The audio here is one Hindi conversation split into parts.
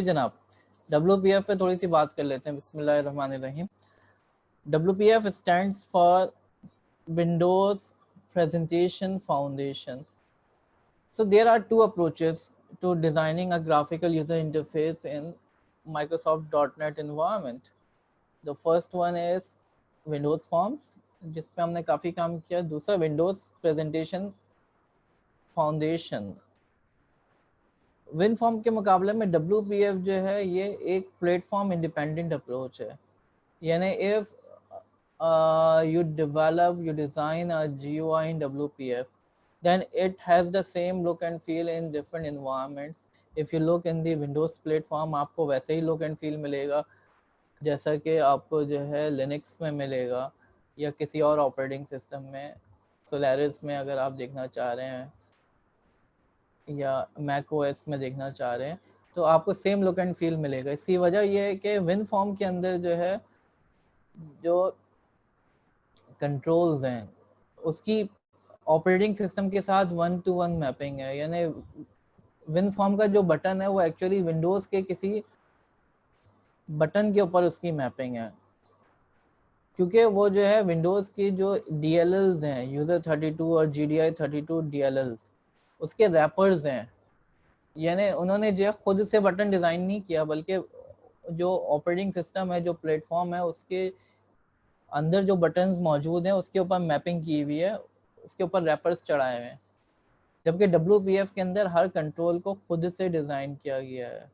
जनाब, WPF पे थोड़ी सी बात कर लेते हैं। बिस्मिल्लाहिर्रहमानिर्रहीम। WPF stands for Windows presentation foundation. So there are two approaches to designing a graphical user interface in Microsoft .NET environment. The first one is Windows Forms, जिस पे हमने काफ़ी काम किया. दूसरा Windows Presentation Foundation. WinForm के मुकाबले में WPF जो है ये एक प्लेटफॉर्म इंडिपेंडेंट अप्रोच है. यानी if you develop, you design a GUI in WPF, then it has the same look and feel in different environments. If you look in the Windows platform, आपको वैसे ही look and feel मिलेगा जैसा कि आपको जो है लिनक्स में मिलेगा या किसी और ऑपरेटिंग सिस्टम में, सोलारिस में अगर आप देखना चाह रहे हैं या मैक ओएस में देखना चाह रहे हैं, तो आपको सेम लुक एंड फील मिलेगा. इसकी वजह यह है कि WinForm के अंदर जो है जो कंट्रोल्स हैं उसकी ऑपरेटिंग सिस्टम के साथ 1-to-1 मैपिंग है. यानी WinForm का जो बटन है वो एक्चुअली विंडोज़ के किसी बटन के ऊपर उसकी मैपिंग है, क्योंकि वो जो है विंडोज़ की जो DLLs हैं, यूज़र 32 और GDI 32 DLLs, उसके रैपर्स हैं. यानी उन्होंने जो है खुद से बटन डिज़ाइन नहीं किया, बल्कि जो ऑपरेटिंग सिस्टम है, जो प्लेटफॉर्म है, उसके अंदर जो बटन्स मौजूद हैं उसके ऊपर मैपिंग की हुई है, उसके ऊपर रैपर्स चढ़ाए हुए हैं. जबकि WPF के अंदर हर कंट्रोल को खुद से डिज़ाइन किया गया है.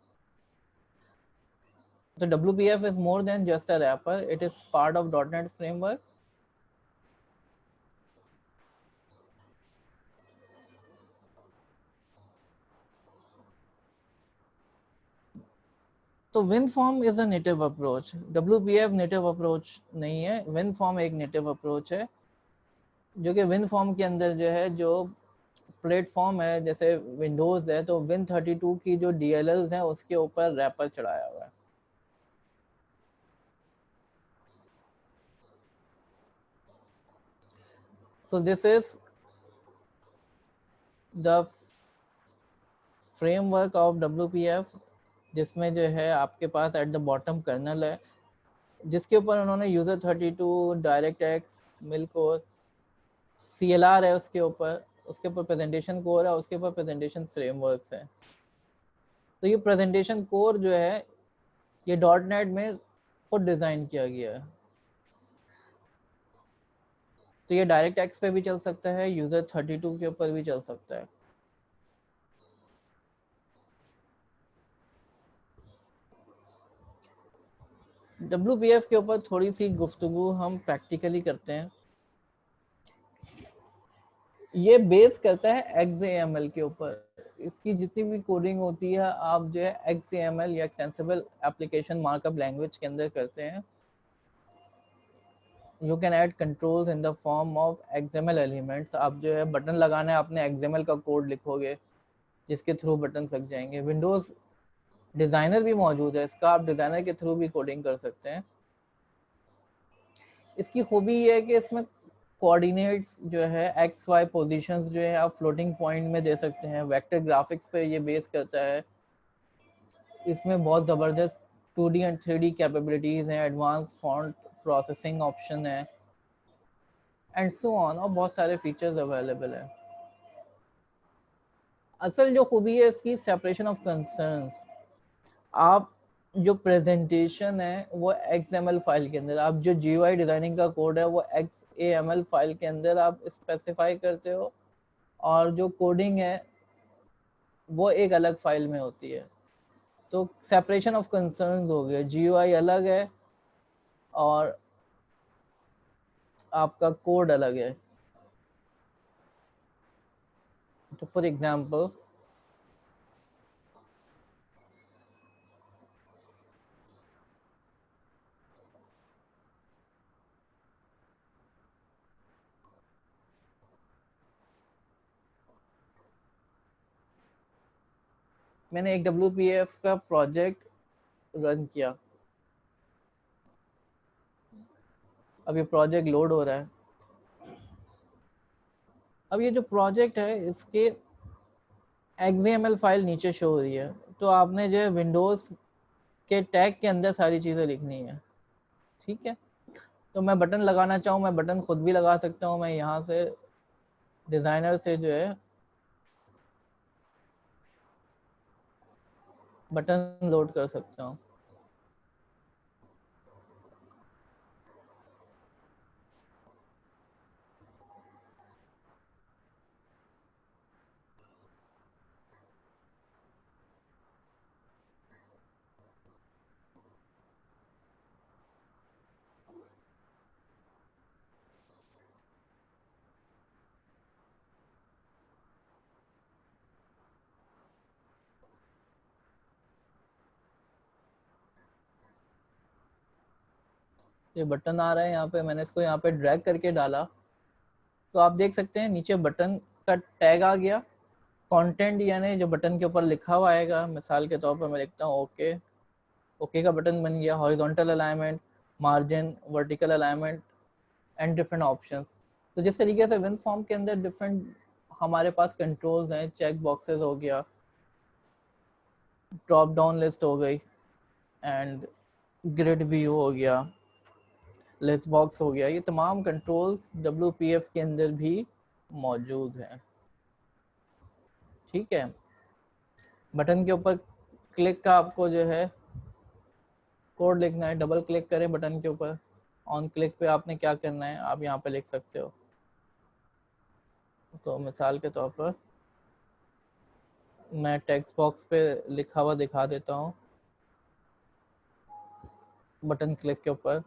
तो WPF is more than just a wrapper, it is part of .NET framework. तो WinForm is a native approach, WPF native approach नहीं है. WinForm एक native approach है जो कि WinForm के अंदर जो है जो प्लेटफॉर्म है, जैसे विंडोज़ है तो Win32 की जो DLLs हैं उसके ऊपर रैपर चढ़ाया हुआ है. So this is the framework of WPF, जिसमें जो है आपके पास एट द बॉटम कर्नल है जिसके ऊपर उन्होंने यूज़र 32, डायरेक्ट-एक्स, मिल-कोर, CLR है उसके ऊपर प्रेजेंटेशन कोर है, उसके ऊपर प्रेजेंटेशन फ्रेमवर्क्स हैं. तो ये प्रेजेंटेशन कोर जो है ये .NET में खुद डिज़ाइन किया गया है. तो ये डायरेक्ट-एक्स पे भी चल सकता है, यूज़र 32 के ऊपर भी चल सकता है. WPF के ऊपर थोड़ी सी गुफ्तगू हम प्रैक्टिकली करते हैं. ये बेस करता है XAML के ऊपर. इसकी जितनी भी कोडिंग होती है आप जो है XAML या एक्सटेंसिबल एप्लीकेशन मार्कअप लैंग्वेज के अंदर करते हैं. You can add controls in the form of XML elements. आप जो है बटन लगाना है, आपने XML का कोड लिखोगे जिसके थ्रू बटन लग जाएंगे. विंडोज़ डिज़ाइनर भी मौजूद है इसका, आप डिज़ाइनर के थ्रू भी कोडिंग कर सकते हैं. इसकी खूबी ये है कि इसमें कोऑर्डिनेट्स जो है XY पोजीशंस जो है आप फ्लोटिंग पॉइंट में दे सकते हैं. वेक्टर ग्राफिक्स पे ये बेस करता है. इसमें बहुत ज़बरदस्त 2D एंड 3D कैपेबिलिटीज़ हैं, एडवांस फॉन्ट प्रोसेसिंग ऑप्शन है एंड सो ऑन, और बहुत सारे फीचर्स अवेलेबल हैं. असल जो खूबी है इसकी सेपरेशन ऑफ कंसर्न्स. आप जो प्रेजेंटेशन है वो XML फाइल के अंदर, आप जो GUI डिज़ाइनिंग का कोड है वो XAML फाइल के अंदर आप स्पेसिफाई करते हो, और जो कोडिंग है वो एक अलग फाइल में होती है. तो सेपरेशन ऑफ कंसर्न्स हो गया. GUI अलग है और आपका कोड अलग है. तो फॉर एग्जांपल मैंने एक WPF का प्रोजेक्ट रन किया. अब ये प्रोजेक्ट लोड हो रहा है. अब ये जो प्रोजेक्ट है इसके XAML फाइल नीचे शो हो रही है. तो आपने जो है विंडोज़ के टैग के अंदर सारी चीज़ें लिखनी है, ठीक है। तो मैं बटन लगाना चाहूँ, मैं बटन खुद भी लगा सकता हूँ, मैं यहाँ से डिज़ाइनर से जो है बटन लोड कर सकता हूँ। ये बटन आ रहा है यहाँ पे, मैंने इसको यहाँ पे ड्रैग करके डाला तो आप देख सकते हैं नीचे बटन का टैग आ गया। कंटेंट यानी जो बटन के ऊपर लिखा हुआ आएगा, मिसाल के तौर पर मैं लिखता हूँ ओके, ओके का बटन बन गया। Horizontal alignment, margin, vertical alignment and different options. तो जिस तरीके से विन फॉर्म के अंदर डिफरेंट हमारे पास कंट्रोल्स हैं, चेक बॉक्सेस हो गया, ड्रॉप डाउन लिस्ट हो गई एंड ग्रिड व्यू हो गया, लिस्ट बॉक्स हो गया, ये तमाम कंट्रोल्स WPF के अंदर भी मौजूद हैं, ठीक है। बटन के ऊपर क्लिक का आपको जो है कोड लिखना है, डबल क्लिक करें बटन के ऊपर, ऑन क्लिक पे आपने क्या करना है आप यहाँ पे लिख सकते हो। तो मिसाल के तौर पर मैं टेक्स्ट बॉक्स पे लिखा हुआ दिखा देता हूँ, बटन क्लिक के ऊपर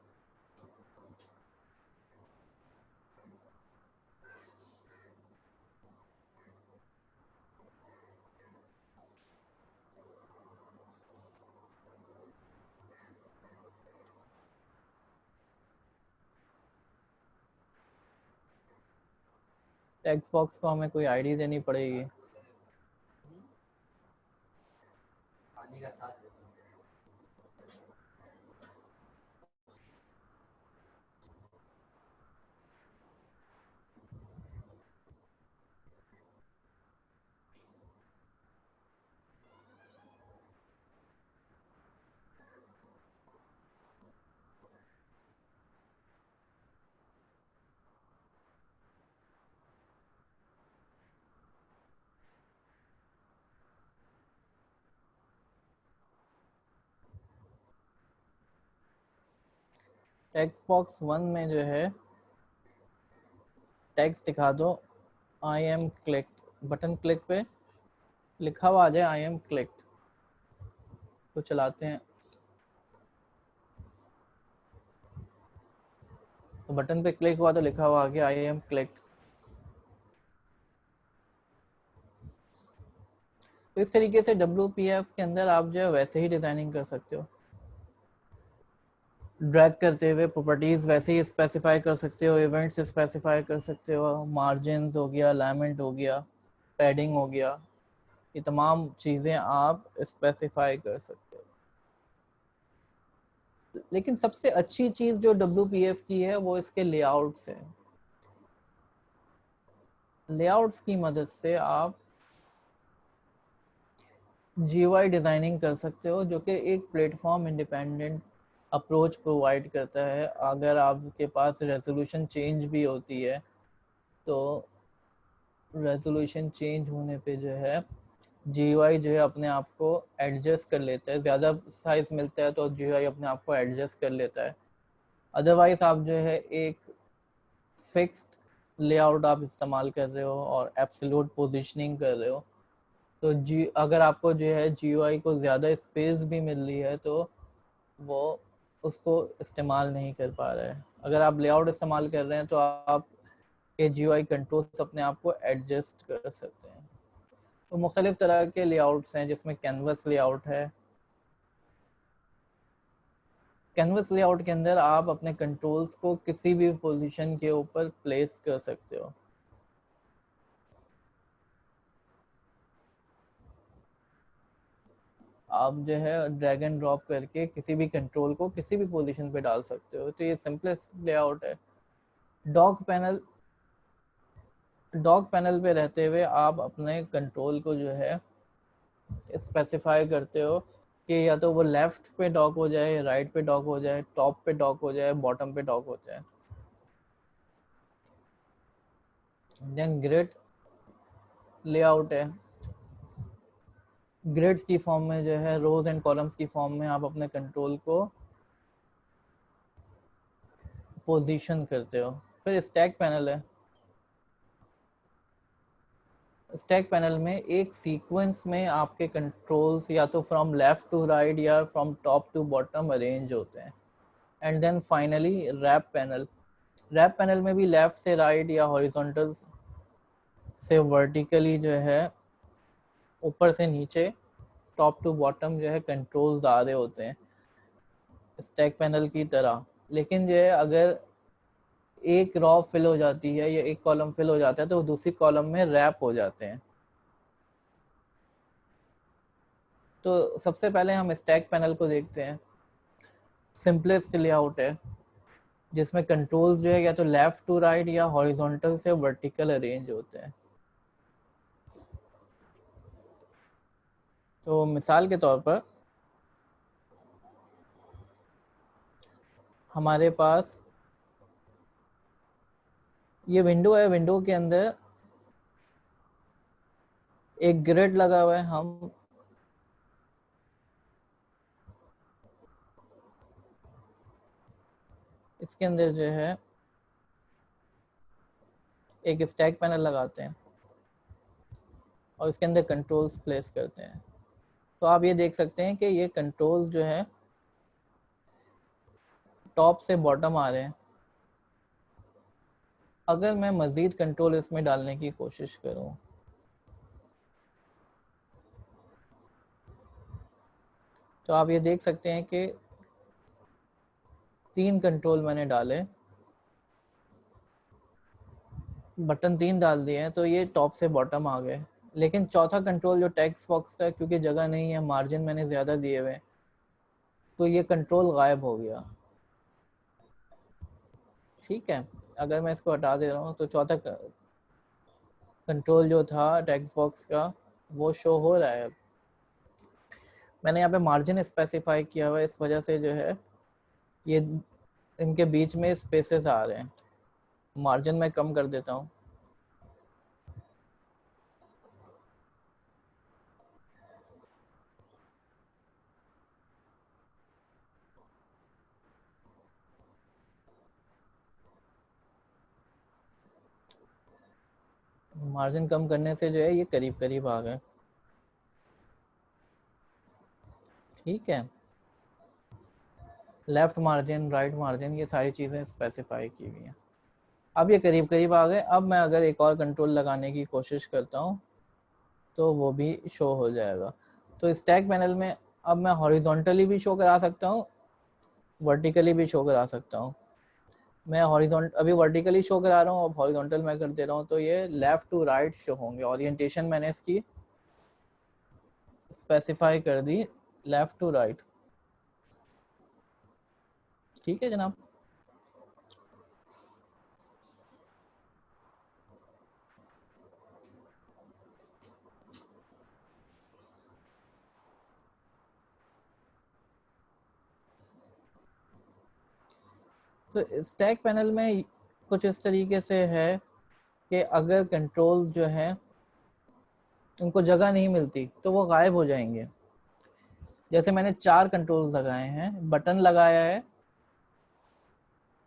टेक्स्ट बॉक्स को हमें कोई आईडी देनी पड़ेगी। टेक्स्ट बॉक्स 1 में जो है टेक्स्ट दिखा दो, I am click, button click पे लिखा हुआ आ जाए आई एम क्लिक। तो चलाते हैं, तो बटन पे क्लिक हुआ तो लिखा हुआ आ गया आई एम क्लिक। तो इस तरीके से WPF के अंदर आप जो है वैसे ही डिजाइनिंग कर सकते हो, ड्रैग करते हुए प्रॉपर्टीज वैसे ही स्पेसिफाई कर सकते हो, इवेंट्स स्पेसिफाई कर सकते हो, मार्जिन हो गया, अलाइनमेंट हो गया, पैडिंग हो गया, ये तमाम चीज़ें आप स्पेसिफाई कर सकते हो। लेकिन सबसे अच्छी चीज़ जो WPF की है वो इसके लेआउट्स है। लेआउट्स की मदद से आप GUI डिज़ाइनिंग कर सकते हो, जो कि एक प्लेटफॉर्म इंडिपेंडेंट अप्रोच प्रोवाइड करता है। अगर आपके पास रेजोल्यूशन चेंज भी होती है तो रेजोल्यूशन चेंज होने पे जो है GUI जो है अपने आप को एडजस्ट कर लेता है। ज़्यादा साइज मिलता है तो GUI अपने आप को एडजस्ट कर लेता है। अदरवाइज आप जो है एक फिक्स्ड लेआउट आप इस्तेमाल कर रहे हो और एब्सोल्यूट पोजीशनिंग कर रहे हो, तो अगर आपको जो है GUI को ज़्यादा स्पेस भी मिल रही है तो वो उसको इस्तेमाल नहीं कर पा रहा है। अगर आप लेआउट इस्तेमाल कर रहे हैं तो आप के GUI कंट्रोल्स अपने आप को एडजस्ट कर सकते हैं। तो मुख्तलिफ तरह के लेआउट्स हैं, जिसमें कैनवस लेआउट है। कैनवस लेआउट के अंदर आप अपने कंट्रोल्स को किसी भी पोजीशन के ऊपर प्लेस कर सकते हो। आप जो है ड्रैग एंड ड्रॉप करके किसी भी कंट्रोल को किसी भी पोजीशन पे डाल सकते हो। तो ये सिंपलेस्ट लेआउट है। डॉग पैनल, डॉग पैनल पे रहते हुए आप अपने कंट्रोल को जो है स्पेसिफाई करते हो कि या तो वो लेफ्ट पे डॉक हो जाए, राइट पे डॉक हो जाए, टॉप पे डॉक हो जाए, बॉटम पे डॉक हो जाए। देन ग्रिड लेआउट है। ग्रिड्स की फॉर्म में जो है रोज एंड कॉलम्स की फॉर्म में आप अपने कंट्रोल को पोजीशन करते हो। फिर स्टैक पैनल है। स्टैक पैनल में एक सीक्वेंस में आपके कंट्रोल्स या तो फ्रॉम लेफ्ट टू राइट या from top to bottom arrange होते हैं। And then finally wrap panel. Wrap panel में भी लेफ्ट से राइट या हॉरिजॉन्टल से वर्टिकली जो है ऊपर से नीचे, टॉप टू बॉटम जो है कंट्रोल्स आ रहे होते हैं स्टैक पैनल की तरह। लेकिन जो है अगर एक रॉ फिल हो जाती है या एक कॉलम फिल हो जाता है तो दूसरी कॉलम में रैप हो जाते हैं। तो सबसे पहले हम स्टैक पैनल को देखते हैं। सिंपलेस्ट लेआउट है जिसमें कंट्रोल्स जो है या तो लेफ्ट टू राइट या हॉरिजॉन्टल से वर्टिकल अरेंज होते हैं। तो मिसाल के तौर पर हमारे पास ये विंडो है, विंडो के अंदर एक ग्रिड लगा हुआ है। हम इसके अंदर जो है एक स्टैक पैनल लगाते हैं और इसके अंदर कंट्रोल्स प्लेस करते हैं। तो आप ये देख सकते हैं कि ये कंट्रोल्स जो है टॉप से बॉटम आ रहे हैं। अगर मैं मज़ीद कंट्रोल इसमें डालने की कोशिश करूं तो आप ये देख सकते हैं कि 3 कंट्रोल मैंने डाले, बटन 3 डाल दिए हैं तो ये टॉप से बॉटम आ गए। लेकिन चौथा कंट्रोल जो टेक्स्ट बॉक्स का, क्योंकि जगह नहीं है, मार्जिन मैंने ज़्यादा दिए हुए, तो ये कंट्रोल गायब हो गया। ठीक है, अगर मैं इसको हटा दे रहा हूँ तो चौथा कंट्रोल जो था टेक्स्ट बॉक्स का वो शो हो रहा है। मैंने यहाँ पे मार्जिन स्पेसिफाई किया हुआ है, इस वजह से जो है ये इनके बीच में स्पेसेस आ रहे हैं। मार्जिन मैं कम कर देता हूँ। मार्जिन कम करने से जो है ये करीब करीब आ गए। ठीक है, लेफ्ट मार्जिन, राइट मार्जिन, ये सारी चीज़ें स्पेसिफाई की हुई हैं। अब ये करीब करीब आ गए। अब मैं अगर एक और कंट्रोल लगाने की कोशिश करता हूँ तो वो भी शो हो जाएगा। तो स्टैक पैनल में अब मैं हॉरिजॉन्टली भी शो करा सकता हूँ, वर्टिकली भी शो करा सकता हूँ। मैं हॉरिजॉन्ट अभी वर्टिकली शो करा रहा हूँ, अब हॉरिजॉन्टल मैं कर दे रहा हूँ तो ये लेफ़्ट टू राइट शो होंगे। ओरिएंटेशन मैंने इसकी स्पेसिफाई कर दी लेफ़्ट टू राइट। ठीक है जनाब। तो स्टैक पैनल में कुछ इस तरीके से है कि अगर कंट्रोल्स जो है उनको जगह नहीं मिलती तो वो गायब हो जाएंगे। जैसे मैंने 4 कंट्रोल्स लगाए हैं, बटन लगाया है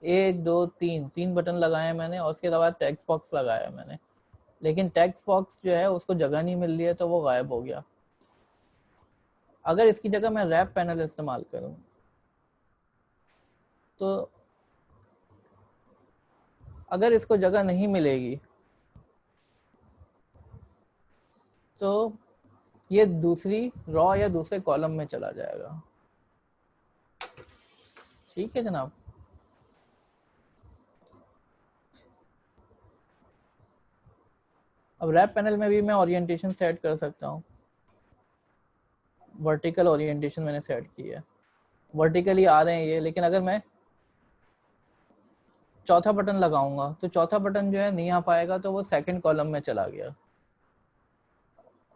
1 2 3, 3 बटन लगाए हैं मैंने, और उसके बाद टेक्स्ट बॉक्स लगाया है मैंने। लेकिन टेक्स्ट बॉक्स जो है उसको जगह नहीं मिल रही है तो वो गायब हो गया। अगर इसकी जगह मैं रैप पैनल इस्तेमाल करूं तो अगर इसको जगह नहीं मिलेगी तो ये दूसरी रॉ या दूसरे कॉलम में चला जाएगा। ठीक है जनाब। अब रैप पैनल में भी मैं ओरिएंटेशन सेट कर सकता हूँ। वर्टिकल ओरिएंटेशन मैंने सेट की है, वर्टिकली आ रहे हैं ये। लेकिन अगर मैं चौथा बटन लगाऊंगा तो चौथा बटन जो है नहीं आ पाएगा, तो वो सेकंड कॉलम में चला गया।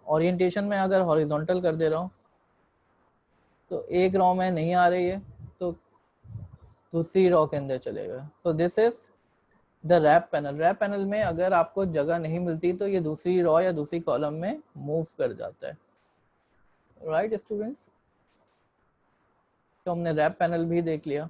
ओरिएंटेशन में अगर हॉरिजॉन्टल कर दे रहा हूँ तो एक रॉ में नहीं आ रही है तो दूसरी रॉ के अंदर चलेगा। तो this is the wrap panel. Wrap panel में अगर आपको जगह नहीं मिलती तो ये दूसरी रॉ या दूसरी कॉलम में मूव कर जाता है। राइट स्टूडेंट्स, तो हमने रैप पैनल भी देख लिया।